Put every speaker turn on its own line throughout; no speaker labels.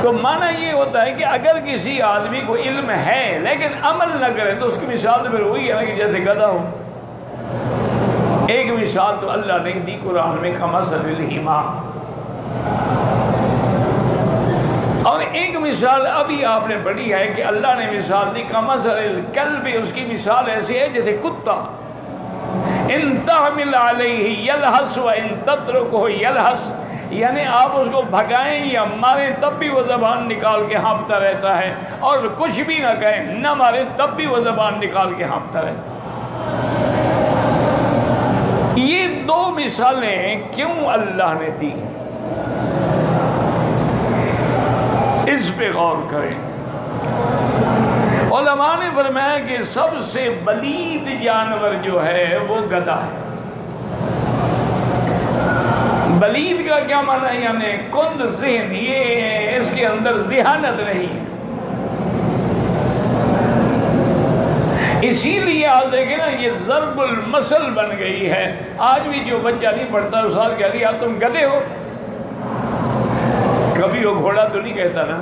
تو معنی یہ ہوتا ہے کہ اگر کسی آدمی کو علم ہے لیکن عمل نہ کرے تو اس کی مثال تو پھر وہی ہے نا کہ جیسے گدھا ہو۔ ایک مثال تو اللہ نے دی قرآن میں کمثل الحمار، اور ایک مثال ابھی آپ نے پڑھی ہے کہ اللہ نے مثال دی کمثل الکلب، اس کی مثال ایسی ہے جیسے کتا، ان تحمل علیہ یلہس و ان تترکہ یلہس، یعنی آپ اس کو بھگائیں یا ماریں تب بھی وہ زبان نکال کے ہانپتا رہتا ہے، اور کچھ بھی نہ کہیں نہ ماریں تب بھی وہ زبان نکال کے ہانپتا رہتا ہے۔ یہ دو مثالیں کیوں اللہ نے دی، اس پہ غور کریں۔ علماء نے فرمایا کہ سب سے بلید جانور جو ہے وہ گدھا ہے۔ بلید کا کیا معنی ہے؟ یعنی کند ذہن، یہ اس کے اندر ذہانت نہیں ہے۔ اسی لیے آپ دیکھیں نا یہ ضرب المثل بن گئی ہے۔ آج بھی جو بچہ نہیں پڑھتا استاد کہہ رہی آپ تم گدھے ہو، کبھی وہ گھوڑا تو نہیں کہتا نا۔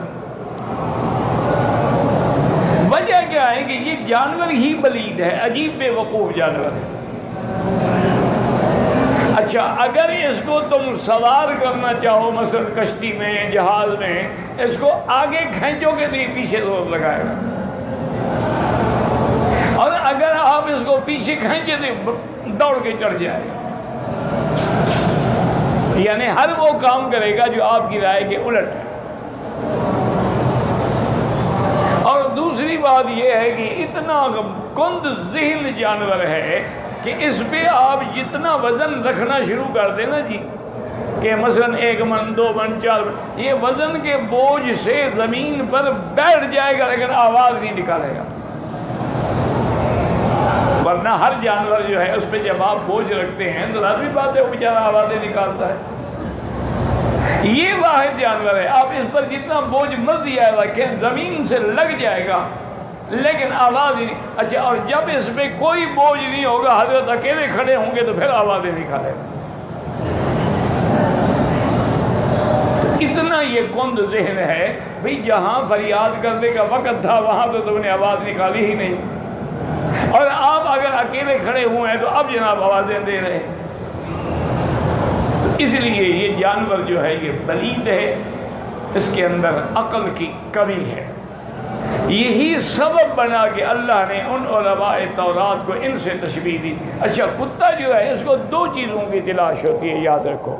وجہ کیا ہے کہ یہ جانور ہی بلید ہے، عجیب بے وقوف جانور ہے۔ اچھا اگر اس کو تم سوار کرنا چاہو مثلا کشتی میں، جہاز میں، اس کو آگے کھینچو گے تو یہ پیچھے زور لگائے گا، اور اگر آپ اس کو پیچھے کھینچے تو دوڑ کے چڑھ جائے گا۔ یعنی ہر وہ کام کرے گا جو آپ کی رائے کے الٹ ہے۔ اور دوسری بات یہ ہے کہ اتنا کند ذہن جانور ہے کہ اس پہ آپ جتنا وزن رکھنا شروع کر دیں نا جی، کہ مثلا 1 من 2 من 4 من، یہ وزن کے بوجھ سے زمین پر بیٹھ جائے گا لیکن آواز نہیں نکالے گا۔ ورنہ ہر جانور جو ہے اس پہ جب آپ بوجھ رکھتے ہیں تو لازمی بات ہے وہ بیچارہ آوازیں نکالتا ہے۔ یہ واحد جانور ہے، آپ اس پر جتنا بوجھ مرضی آئے رکھیں زمین سے لگ جائے گا لیکن آواز ہی نہیں۔ اچھا اور جب اس پہ کوئی بوجھ نہیں ہوگا، حضرت اکیلے کھڑے ہوں گے تو پھر آوازیں نکالے گا۔ تو اتنا یہ کند ذہن ہے بھئی، جہاں فریاد کرنے کا وقت تھا وہاں تو تم نے آواز نکالی ہی نہیں، اور آپ اگر اکیلے کھڑے ہوئے ہیں تو اب جناب آوازیں دے رہے ہیں۔ تو اس لیے یہ جانور جو ہے یہ بلید ہے، اس کے اندر عقل کی کمی ہے۔ یہی سبب بنا کہ اللہ نے ان علماء تورات کو ان سے تشبیہ دی۔ اچھا کتا جو ہے اس کو 2 چیزوں کی تلاش ہوتی ہے، یاد رکھو۔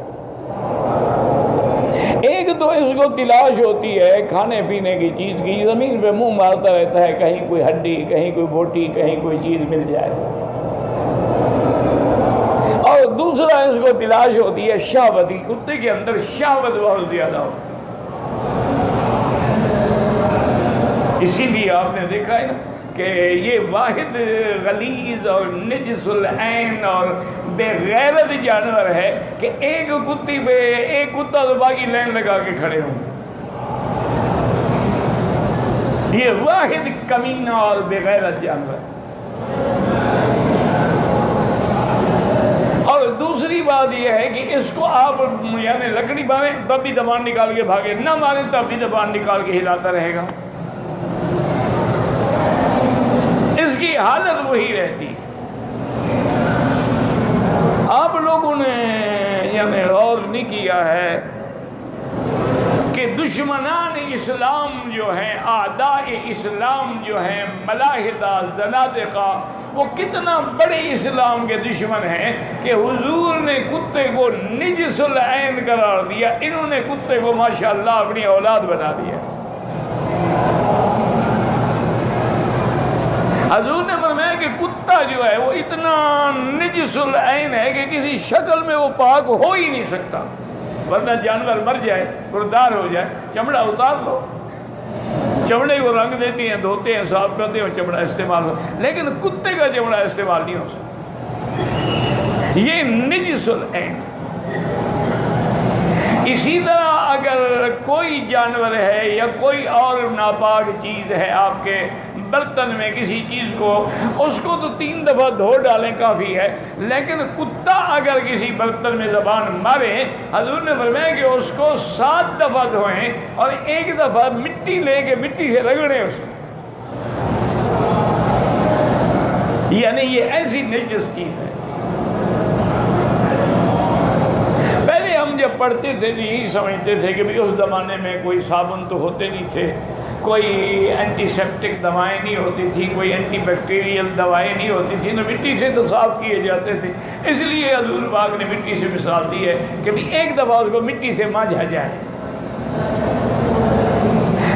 ایک تو اس کو تلاش ہوتی ہے کھانے پینے کی چیز کی، زمین پہ منہ مارتا رہتا ہے، کہیں کوئی ہڈی، کہیں کوئی بوٹی، کہیں کوئی چیز مل جائے۔ اور دوسرا اس کو تلاش ہوتی ہے شہوت کی، کتے کے اندر شہوت بہت زیادہ ہوتی ہے۔ اسی لیے آپ نے دیکھا ہے نا کہ یہ واحد غلیظ اور نجس العین اور بے غیرت جانور ہے کہ ایک کتی پہ ایک کتا تو باقی لائن لگا کے کھڑے ہوں۔ یہ واحد کمینہ اور بے غیرت جانور۔ اور دوسری بات یہ ہے کہ اس کو آپ یعنی لکڑی ماریں تب بھی زبان نکال کے بھاگے، نہ ماریں تب بھی زبان نکال کے ہلاتا رہے گا، اس کی حالت وہی رہتی ہے۔ آپ لوگوں نے یعنی غور نہیں کیا ہے کہ دشمنان اسلام جو ہیں، اعداء اسلام جو ہیں، ملاحدہ، زنادقہ، وہ کتنا بڑے اسلام کے دشمن ہیں کہ حضور نے کتے کو نجس العین قرار دیا، انہوں نے کتے کو ماشاءاللہ اپنی اولاد بنا دیا۔ حضور نے فرمایا کہ کتا جو ہے وہ اتنا نجس العین ہے کہ کسی شکل میں وہ پاک ہو ہی نہیں سکتا، ورنہ جانور مر جائے، مردار ہو جائے، چمڑا اتار لو، چمڑے کو رنگ دیتی ہیں، دھوتے ہیں، صاف کرتے ہیں، چمڑا استعمال ہو، لیکن کتے کا چمڑا استعمال نہیں ہو سکتا، یہ نجس العین۔ اسی طرح اگر کوئی جانور ہے یا کوئی اور ناپاک چیز ہے آپ کے برتن میں کسی چیز کو، اس کو تو 3 دفعہ دھو ڈالیں کافی ہے، لیکن کتا اگر کسی برتن میں زبان مارے، حضور نے فرمایا کہ اس کو 7 دفعہ دھوئیں اور 1 دفعہ مٹی لے کے مٹی سے رگڑیں اس کو، یعنی یہ ایسی نجس چیز ہے۔ پہلے ہم جب پڑھتے تھے یہی سمجھتے تھے کہ اس زمانے میں کوئی صابن تو ہوتے نہیں تھے، کوئی اینٹی سیپٹک دوائیں نہیں ہوتی تھی، کوئی اینٹی بیکٹیریل دوائیں نہیں ہوتی تھی، نہ مٹی سے تو صاف کیے جاتے تھے، اس لیے حضور پاک نے مٹی سے مثال دی ہے کہ بھی 1 دفعہ اس کو مٹی سے مانجھا جائے۔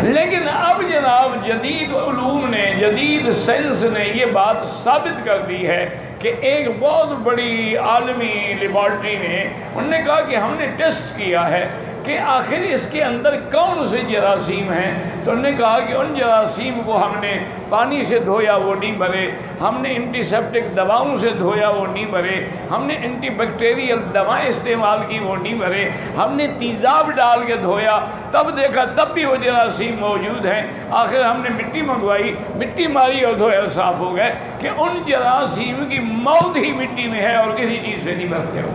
لیکن اب جناب جدید علوم نے، جدید سائنس نے یہ بات ثابت کر دی ہے کہ ایک بہت بڑی عالمی لیبارٹری نے، انہوں نے کہا کہ ہم نے ٹیسٹ کیا ہے کہ آخر اس کے اندر کون سے جراثیم ہیں، تو انہوں نے کہا کہ ان جراثیم کو ہم نے پانی سے دھویا وہ نہیں مرے، ہم نے اینٹی سیپٹک دواؤں سے دھویا وہ نہیں مرے، ہم نے اینٹی بیکٹیریل دوائیں استعمال کی وہ نہیں مرے، ہم نے تیزاب ڈال کے دھویا تب دیکھا تب بھی وہ جراثیم موجود ہیں، آخر ہم نے مٹی منگوائی، مٹی ماری اور دھویا صاف ہو گئے، کہ ان جراثیم کی موت ہی مٹی میں ہے اور کسی چیز سے نہیں مرتے ہو۔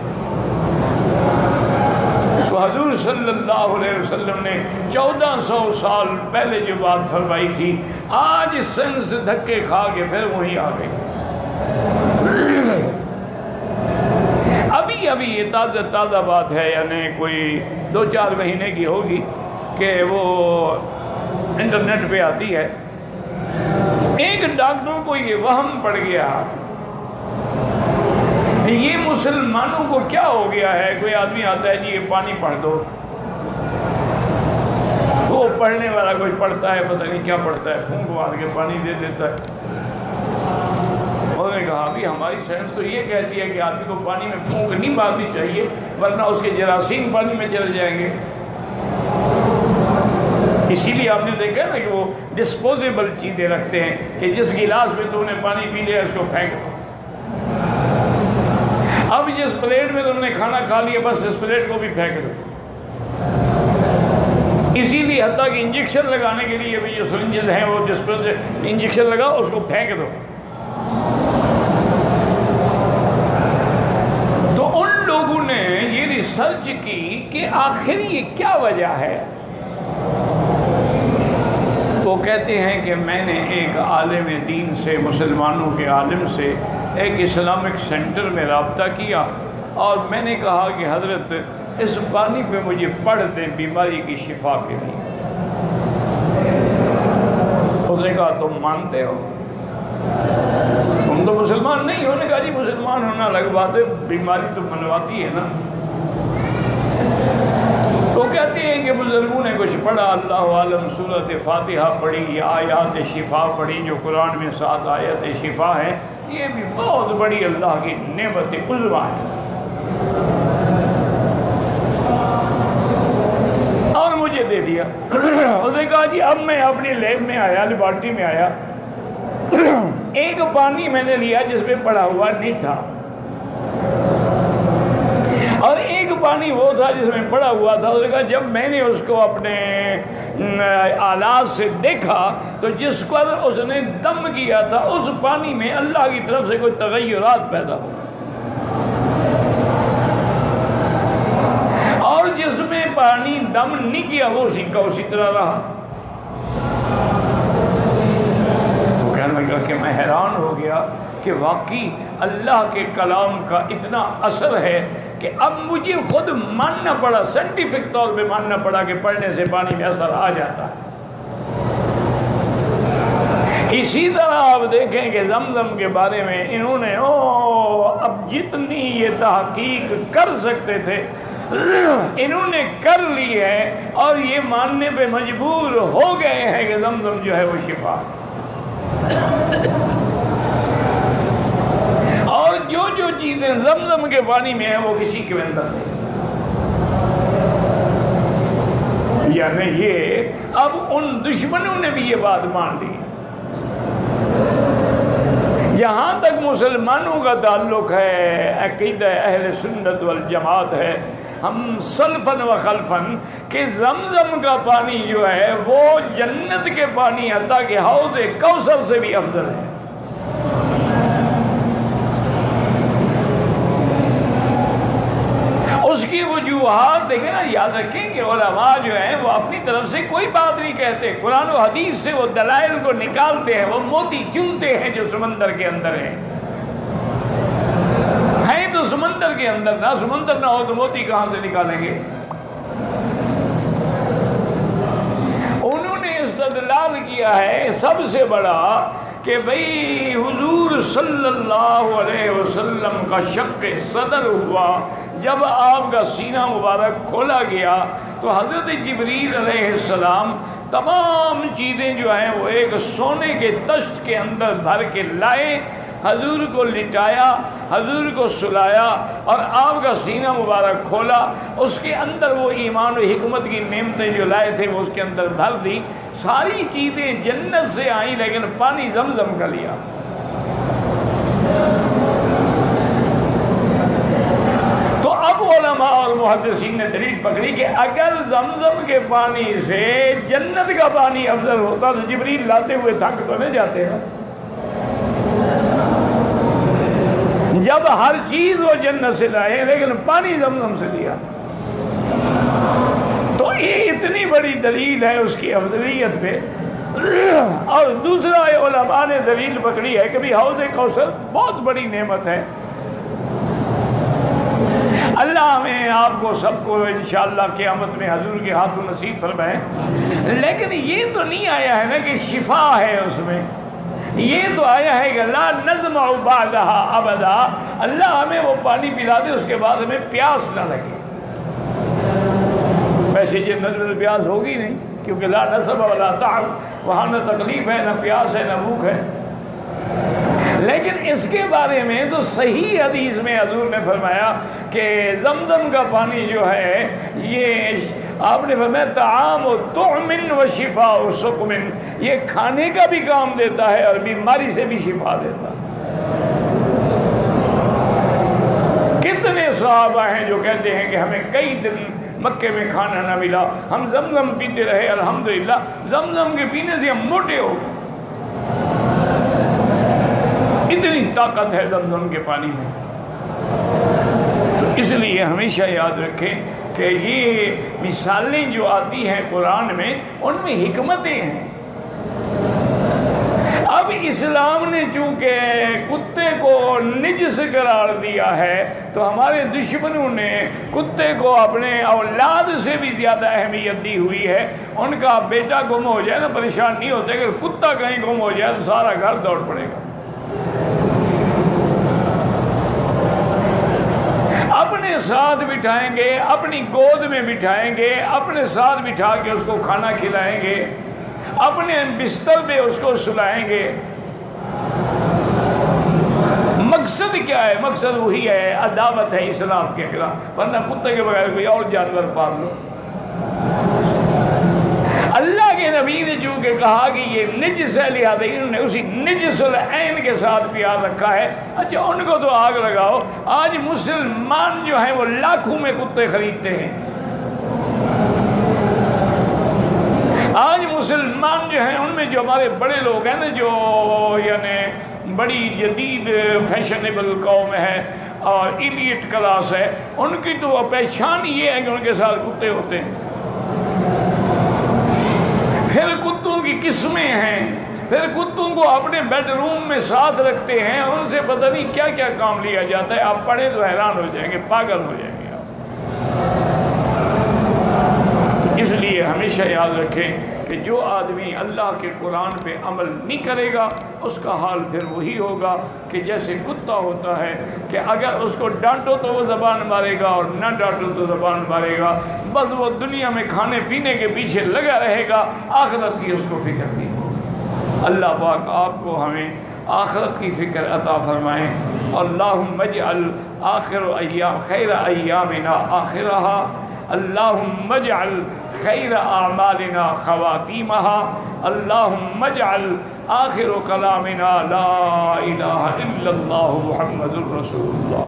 تو حضور صلی اللہ علیہ وسلم نے 1400 سال پہلے جو بات فرمائی تھی، آج سائنس دھکے کھا کے پھر وہیں آ گئی۔ ابھی یہ تازہ بات ہے، یعنی کوئی 2-4 مہینے کی ہوگی کہ وہ انٹرنیٹ پہ آتی ہے، ایک ڈاکٹر کو یہ وہم پڑ گیا یہ مسلمانوں کو کیا ہو گیا ہے، کوئی آدمی آتا ہے جی یہ پانی پڑھ دو، وہ پڑھنے والا کوئی پڑھتا ہے پتہ نہیں کیا پڑھتا ہے، پھونک مار کے پانی دے دیتا ہے۔ انہوں نے کہا ابھی ہماری سائنس تو یہ کہتی ہے کہ آدمی کو پانی میں پھونک نہیں مارنی چاہیے ورنہ اس کے جراثیم پانی میں چل جائیں گے۔ اسی لیے آپ نے دیکھا نا کہ وہ ڈسپوزیبل چیزیں رکھتے ہیں کہ جس گلاس میں تم نے پانی پی لیا اس کو پھینک دو، اب جس پلیٹ میں تم نے کھانا کھا لیا بس اس پلیٹ کو بھی پھینک دو۔ اسی لیے حتیٰ کہ انجیکشن لگانے کے لیے بھی جو سرنجز ہیں وہ جس پر انجیکشن لگا اس کو پھینک دو۔ تو ان لوگوں نے یہ ریسرچ کی کہ آخر یہ کیا وجہ ہے، تو کہتے ہیں کہ میں نے ایک عالم دین سے، مسلمانوں کے عالم سے ایک اسلامک سینٹر میں رابطہ کیا اور میں نے کہا کہ حضرت اس پانی پہ مجھے پڑھ دیں بیماری کی شفا کے لیے۔ اس نے کہا تم مانتے ہو؟ تم تو مسلمان نہیں ہو۔ نے کہا جی مسلمان ہونا الگ بات ہے، بیماری تو منواتی ہے نا۔ تو کہتے ہیں کہ بزرگوں نے کچھ پڑھا، اللہ عالم سورۃ فاتحہ پڑھی یا آیات شفا پڑھی جو قرآن میں 7 آیات شفا ہے، یہ بھی بہت بڑی اللہ کی نعمت عظمیٰ ہے۔ اور مجھے دے دیا۔ اس نے کہا جی اب میں اپنی لیب میں آیا، لیبارٹری میں آیا، ایک پانی میں نے لیا جس میں پڑا ہوا نہیں تھا اور ایک پانی وہ تھا جس میں پڑا ہوا تھا۔ اس نے کہا جب میں نے اس کو اپنے آلات سے دیکھا تو جس کو اس نے دم کیا تھا اس پانی میں اللہ کی طرف سے کوئی تغیرات پیدا ہو، اور جس میں پانی دم نہیں کیا وہ اسی کا اسی طرح رہا۔ تو کہنے لگا کہ میں حیران ہو گیا کہ واقعی اللہ کے کلام کا اتنا اثر ہے کہ اب مجھے خود ماننا پڑا، سائنٹیفک طور پہ ماننا پڑا کہ پڑھنے سے پانی میں اثر آ جاتا ہے۔ اسی طرح آپ دیکھیں کہ زمزم کے بارے میں انہوں نے اب جتنی یہ تحقیق کر سکتے تھے انہوں نے کر لی ہے اور یہ ماننے پہ مجبور ہو گئے ہیں کہ زمزم جو ہے وہ شفا، اور جو چیزیں زمزم کے پانی میں ہیں وہ کسی کے اندر نہیں۔ یعنی یہ اب ان دشمنوں نے بھی یہ بات مان لی۔ جہاں تک مسلمانوں کا تعلق ہے، عقیدہ اہل سنت والجماعت ہے، ہم سلفن و خلفن کہ زمزم کا پانی جو ہے وہ جنت کے پانی حتیٰ کہ حوض کوثر سے بھی افضل ہے۔ اس کی وجوہات دیکھیں نا، یاد رکھیں کہ علماء جو ہیں وہ اپنی طرف سے کوئی بات نہیں کہتے، قرآن و حدیث سے وہ دلائل کو نکالتے ہیں، وہ موتی چنتے ہیں جو سمندر کے اندر ہیں تو سمندر کے اندر، نہ سمندر نہ ہو تو موتی کہاں سے نکالیں گے؟ انہوں نے استدلال کیا ہے سب سے بڑا کہ بھئی حضور صلی اللہ علیہ وسلم کا شق صدر ہوا، جب آپ کا سینہ مبارک کھولا گیا تو حضرت جبریل علیہ السلام تمام چیزیں جو ہیں وہ ایک سونے کے تشت کے اندر بھر کے لائے، حضور کو لٹایا، حضور کو سلایا اور آپ کا سینہ مبارک کھولا، اس کے اندر وہ ایمان و حکمت کی نعمتیں جو لائے تھے وہ اس کے اندر بھر دی۔ ساری چیزیں جنت سے آئیں لیکن پانی زمزم کا لیا۔ تو اب علماء اور محدثین نے دلیل پکڑی کہ اگر زمزم کے پانی سے جنت کا پانی افضل ہوتا تو جبریل لاتے ہوئے تھک تو نہیں جاتے ہیں؟ جب ہر چیز وہ جنت سے لائے لیکن پانی زمزم سے لیا، تو یہ اتنی بڑی دلیل ہے اس کی افضلیت پہ۔ اور دوسرا علماء نے دلیل پکڑی ہے کہ بھی حوض کوثر بہت بڑی نعمت ہے، اللہ ہمیں آپ کو سب کو انشاءاللہ قیامت میں حضور کے ہاتھوں نصیب فرمائے۔ لیکن یہ تو نہیں آیا ہے نا کہ شفا ہے اس میں، یہ تو آیا ہے کہ لا نظمع بعدها ابدا، اللہ ہمیں وہ پانی پلا دے اس کے بعد ہمیں پیاس نہ لگے۔ ویسے جنت میں تو پیاس ہوگی نہیں، کیونکہ لا نصب ولا تعب، وہاں نہ تکلیف ہے، نہ پیاس ہے، نہ بھوک ہے۔ لیکن اس کے بارے میں تو صحیح حدیث میں حضور نے فرمایا کہ زمزم کا پانی جو ہے یہ آپ نے فرمایا طعام و طعم و شفاء و سقم، یہ کھانے کا بھی کام دیتا ہے اور بیماری سے بھی شفا دیتا ہے۔ کتنے صحابہ ہیں جو کہتے ہیں کہ ہمیں کئی دن مکے میں کھانا نہ ملا، ہم زمزم پیتے رہے، الحمدللہ زمزم کے پینے سے ہم موٹے ہو گئے، اتنی طاقت ہے زمزم کے پانی میں۔ تو اس لیے ہمیشہ یاد رکھیں کہ یہ مثالیں جو آتی ہیں قرآن میں ان میں حکمتیں ہیں۔ اب اسلام نے چونکہ کتے کو نجس قرار دیا ہے تو ہمارے دشمنوں نے کتے کو اپنے اولاد سے بھی زیادہ اہمیت دی ہوئی ہے۔ ان کا بیٹا گم ہو جائے نا پریشان نہیں ہوتے، اگر کتا کہیں گم ہو جائے تو سارا گھر دوڑ پڑے گا۔ اپنے ساتھ بٹھائیں گے، اپنی گود میں بٹھائیں گے، اپنے ساتھ بٹھا کے اس کو کھانا کھلائیں گے، اپنے بستر پہ اس کو سلائیں گے۔ مقصد کیا ہے؟ مقصد وہی ہے، عداوت ہے اسلام کے خلاف، ورنہ کتے کے بغیر کوئی اور جانور پال لو۔ اللہ کے نبی نے جو کہ کہا کہ یہ نجس ہے، لہٰذا انہوں نے اسی نجس العین کے ساتھ پیار رکھا ہے۔ اچھا ان کو تو آگ لگاؤ، آج مسلمان جو ہیں وہ لاکھوں میں کتے خریدتے ہیں، آج مسلمان جو ہیں ان میں جو ہمارے بڑے لوگ ہیں نا، جو یعنی بڑی جدید فیشنیبل قوم ہے اور ایلیٹ کلاس ہے، ان کی تو پہچان یہ ہے کہ ان کے ساتھ کتے ہوتے ہیں۔ پھر کتوں کی قسمیں ہیں، پھر کتوں کو اپنے بیڈ روم میں ساتھ رکھتے ہیں، ان سے پتہ نہیں کیا کیا کام لیا جاتا ہے، آپ پڑھیں تو حیران ہو جائیں گے، پاگل ہو جائیں گے آپ۔ تو اس لیے ہمیشہ یاد رکھیں کہ جو آدمی اللہ کے قرآن پہ عمل نہیں کرے گا اس کا حال پھر وہی ہوگا کہ جیسے کتا ہوتا ہے کہ اگر اس کو ڈانٹو تو وہ زبان مارے گا اور نہ ڈانٹو تو زبان مارے گا، بس وہ دنیا میں کھانے پینے کے پیچھے لگا رہے گا، آخرت کی اس کو فکر نہیں ہوگی۔ اللہ پاک آپ کو ہمیں آخرت کی فکر عطا فرمائیں۔ اللہم اجعل آخر ایام خیر ایامنا آخرہا، اللہم اجعل خیر اعمالنا خواتیمها، اللہم اجعل آخر کلامنا لا الہ الا اللہ محمد الرسول اللہ۔